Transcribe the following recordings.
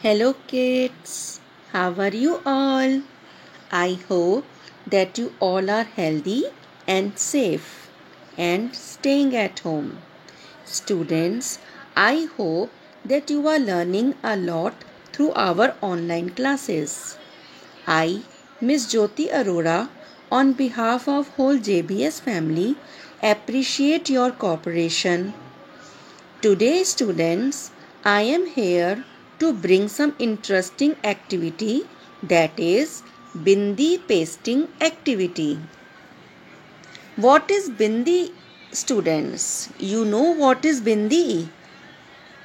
Hello kids, how are you all? I hope that you all are healthy and safe and staying at home. Students, I hope that you are learning a lot through our online classes. I, Miss Jyoti Arora, on behalf of whole JBS family, appreciate your cooperation. Today, students, I am here to bring some interesting activity, that is bindi pasting activity. What is bindi, students? You know what is bindi?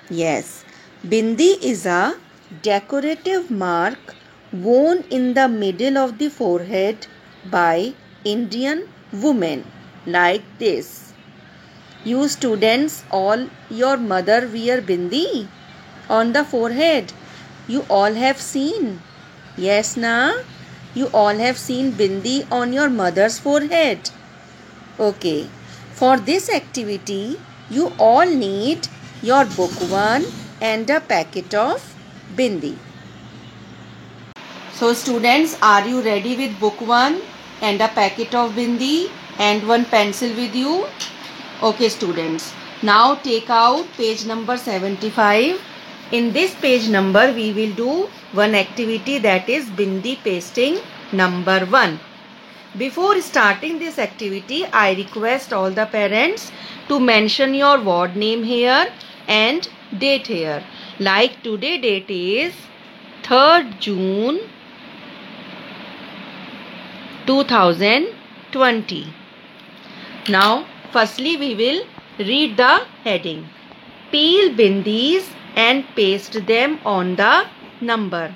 Yes, bindi is a decorative mark worn in the middle of the forehead by Indian women, like this. You students, all your mother wear bindi on the forehead. You all have seen. Yes, na? You all have seen bindi on your mother's forehead. Okay. For this activity, you all need your book 1 and a packet of bindi. So students, are you ready with book 1 and a packet of bindi and one pencil with you? Okay students, now take out page number 75. In this page number we will do one activity, that is bindi pasting number 1. Before starting this activity, I request all the parents to mention your ward name here and date here. Like today date is 3rd June 2020. Now firstly we will read the heading. Peel bindis and paste them on the number.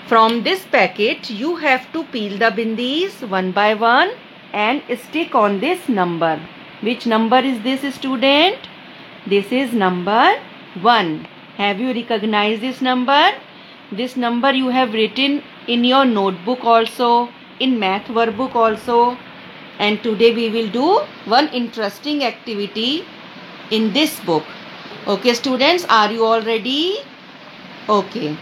From this packet you have to peel the bindis one by one and stick on this number. Which number is this, student? This is number 1. Have you recognized this number? This number you have written in your notebook also, in math workbook also. And today we will do one interesting activity in this book. Okay students, are you all ready? Okay.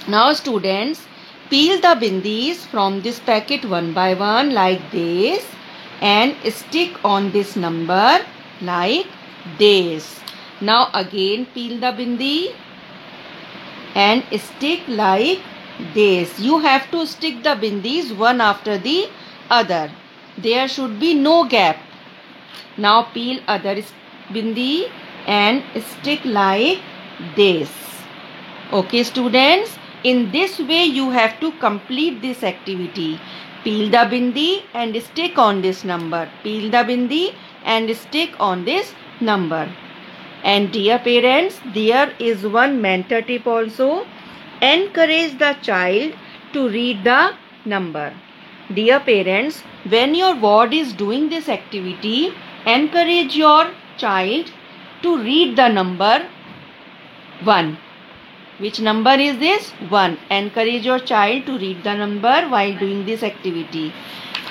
Now students, peel the bindis from this packet one by one like this and stick on this number like this. Now again peel the bindi and stick like this. You have to stick the bindis one after the other. There should be no gap. Now peel other bindi and stick like this. Okay students, in this way you have to complete this activity. Peel the bindi and stick on this number. Peel the bindi and stick on this number. And dear parents, there is one mentor tip also. Encourage the child to read the number. Dear parents, when your ward is doing this activity, encourage your child to read the number 1. Which number is this? 1. Encourage your child to read the number while doing this activity.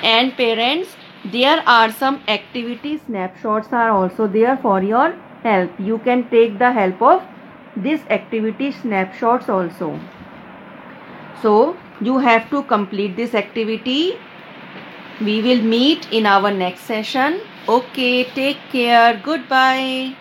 And parents, there are some activity snapshots are also there for your help. You can take the help of this activity snapshots also. So you have to complete this activity. We will meet in our next session. Okay, take care. Goodbye.